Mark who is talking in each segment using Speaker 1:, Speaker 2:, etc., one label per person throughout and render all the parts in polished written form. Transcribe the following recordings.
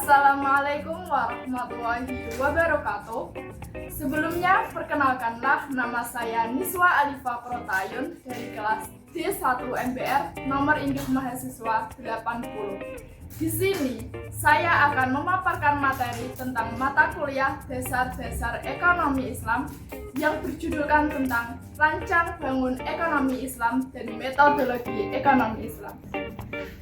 Speaker 1: Assalamualaikum warahmatullahi wabarakatuh. Sebelumnya, perkenalkanlah nama saya Niswa Alifa Protayun dari kelas D1 MPR nomor induk mahasiswa 80. Di sini, saya akan memaparkan materi tentang mata kuliah Dasar-Dasar Ekonomi Islam yang berjudulkan tentang Rancang Bangun Ekonomi Islam dan Metodologi Ekonomi Islam.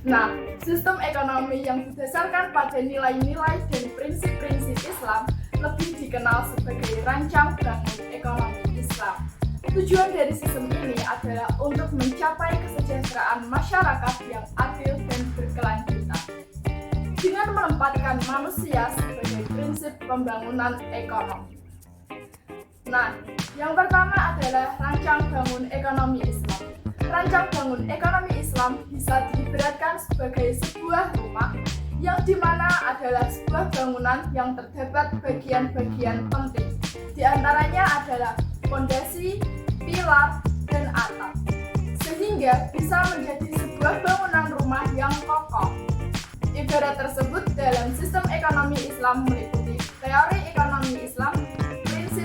Speaker 1: Nah, sistem ekonomi yang berdasarkan pada nilai-nilai dan prinsip-prinsip Islam lebih dikenal sebagai rancang bangun ekonomi Islam. Tujuan dari sistem ini adalah untuk mencapai kesejahteraan masyarakat yang adil dan berkelanjutan dengan menempatkan manusia sebagai prinsip pembangunan ekonomi. Nah, yang pertama adalah rancang bangun ekonomi Islam. Rancang bangun ekonomi Islam bisa diibaratkan sebagai sebuah rumah yang dimana adalah sebuah bangunan yang terdapat bagian-bagian penting. Di antaranya adalah fondasi, pilar, dan atap, sehingga bisa menjadi sebuah bangunan rumah yang kokoh. Ibarat tersebut dalam sistem ekonomi Islam meliputi teori ekonomi Islam,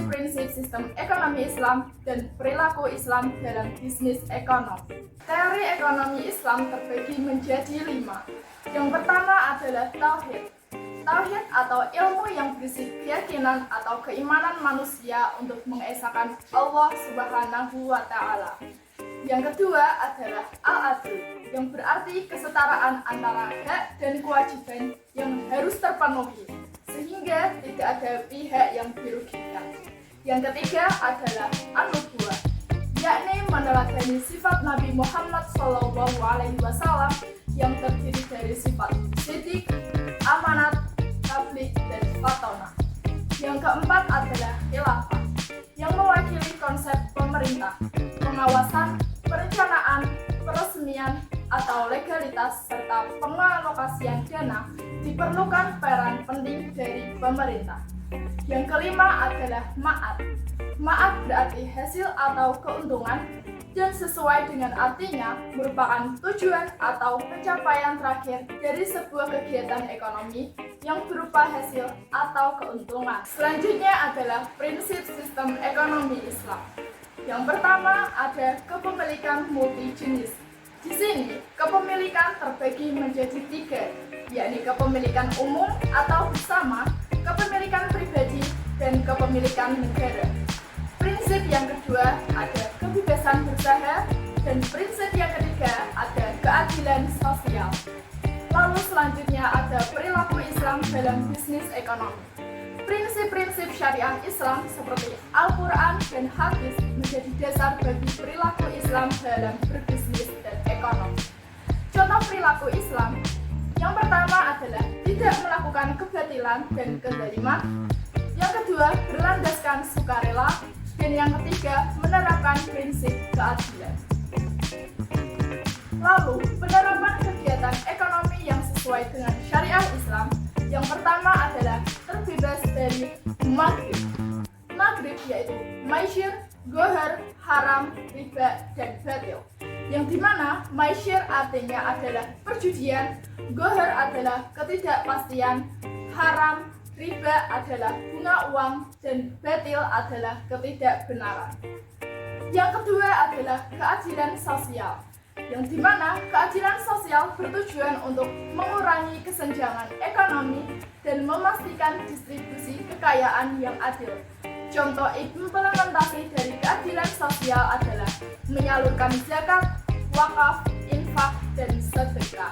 Speaker 1: prinsip sistem ekonomi Islam, dan perilaku Islam dalam bisnis ekonomi. Teori ekonomi Islam terbagi menjadi 5. Yang pertama adalah Tauhid. Tauhid atau ilmu yang berisi keyakinan atau keimanan manusia untuk mengesahkan Allah Subhanahu wa Ta'ala. Yang kedua adalah Al-Adl, yang berarti kesetaraan antara hak dan kewajiban yang harus terpenuhi, sehingga tidak ada pihak yang dirugikan. Yang ketiga adalah An-Nubuwah, yakni meneladani sifat Nabi Muhammad SAW yang terdiri dari sifat siddiq, amanat, tabligh, dan fatonah. Yang keempat adalah Khilafah, yang mewakili konsep pemerintah, pengawasan, perencanaan, peresmian, atau legalitas, serta pengalokasian dana diperlukan peran penting dari pemerintah. Yang kelima adalah Ma'ad. Ma'ad berarti hasil atau keuntungan, dan sesuai dengan artinya merupakan tujuan atau pencapaian terakhir dari sebuah kegiatan ekonomi yang berupa hasil atau keuntungan. Selanjutnya adalah prinsip sistem ekonomi Islam. Yang pertama ada kepemilikan multijenis. Di sini, kepemilikan terbagi menjadi 3, yakni kepemilikan umum atau bersama, kepemilikan pribadi, dan kepemilikan negara. Prinsip yang kedua ada kebebasan berusaha, dan prinsip yang ketiga ada keadilan sosial. Lalu selanjutnya ada perilaku Islam dalam bisnis ekonomi. Prinsip-prinsip syariat Islam seperti Al-Quran dan Hadis menjadi dasar bagi perilaku Islam dalam berbisnis dan ekonomi. Contoh perilaku Islam yang pertama adalah tidak melakukan kebatilan dan kezaliman. Yang kedua, berlandaskan sukarela. Dan yang ketiga, menerapkan prinsip keadilan. Lalu, penerapan kegiatan ekonomi yang sesuai dengan syariah Islam. Yang pertama adalah terbebas dari maghrib. Maghrib yaitu maisyir, gohar, haram, riba, dan batil. Yang dimana maisyir artinya adalah perjudian, gohar adalah ketidakpastian, haram, riba adalah bunga uang, dan batil adalah ketidakbenaran. Yang kedua adalah keadilan sosial, yang dimana keadilan sosial bertujuan untuk mengurangi kesenjangan ekonomi dan memastikan distribusi kekayaan yang adil. Contoh implementasi dari keadilan sosial adalah menyalurkan zakat, wakaf, infak, dan sedekah.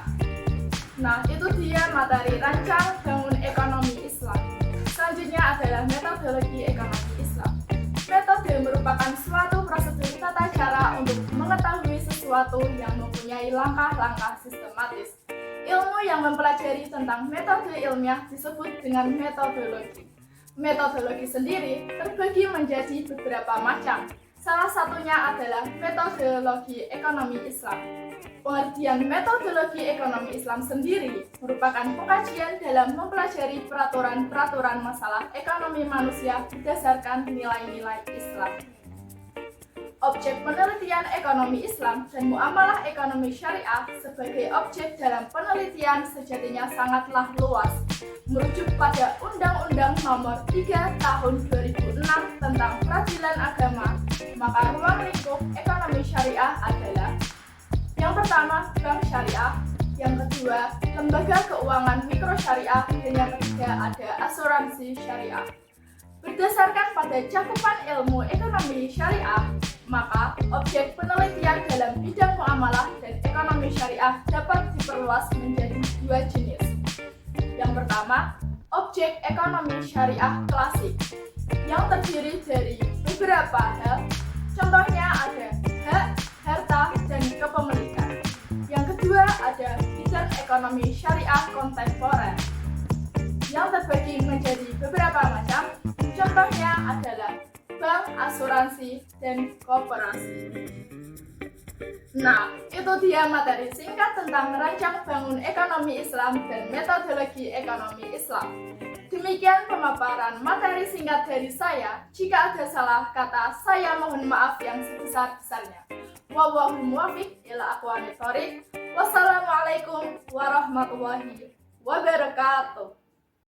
Speaker 1: Nah, itu dia materi rancang bangun ekonomi Islam. Selanjutnya adalah metodologi ekonomi Islam. Metode merupakan suatu prosedur tata cara untuk mengetahui sesuatu yang mempunyai langkah-langkah sistematis. Ilmu yang mempelajari tentang metode ilmiah disebut dengan metodologi. Metodologi sendiri terbagi menjadi beberapa macam. Salah satunya adalah metodologi ekonomi Islam. Pengertian metodologi ekonomi Islam sendiri merupakan pengkajian dalam mempelajari peraturan-peraturan masalah ekonomi manusia berdasarkan nilai-nilai Islam. Objek penelitian ekonomi Islam dan muamalah ekonomi syariah sebagai objek dalam penelitian sejatinya sangatlah luas merujuk pada Undang-Undang Nomor 3 Tahun 2006 tentang Peradilan Agama, maka ruang lingkup ekonomi syariah adalah: yang pertama, bank syariah; yang kedua, lembaga keuangan mikro syariah; dan yang ketiga ada asuransi syariah. Berdasarkan pada cakupan ilmu ekonomi syariah, maka objek penelitian dalam bidang muamalah dan ekonomi syariah dapat diperluas menjadi dua jenis. Yang pertama, objek ekonomi syariah klasik, yang terdiri dari beberapa hal. Contohnya ada hak, harta, dan kepemilikan. Yang kedua ada bidang ekonomi syariah kontemporer, yang terbagi menjadi beberapa macam. Contohnya adalah bank, asuransi, dan koperasi. Nah, itu dia materi singkat tentang rancang bangun ekonomi Islam dan metodologi ekonomi Islam. Demikian pemaparan materi singkat dari saya. Jika ada salah kata, saya mohon maaf yang sebesar-besarnya. Wallahul muwaffiq ila aqwamit thoriq. Wassalamualaikum warahmatullahi wabarakatuh.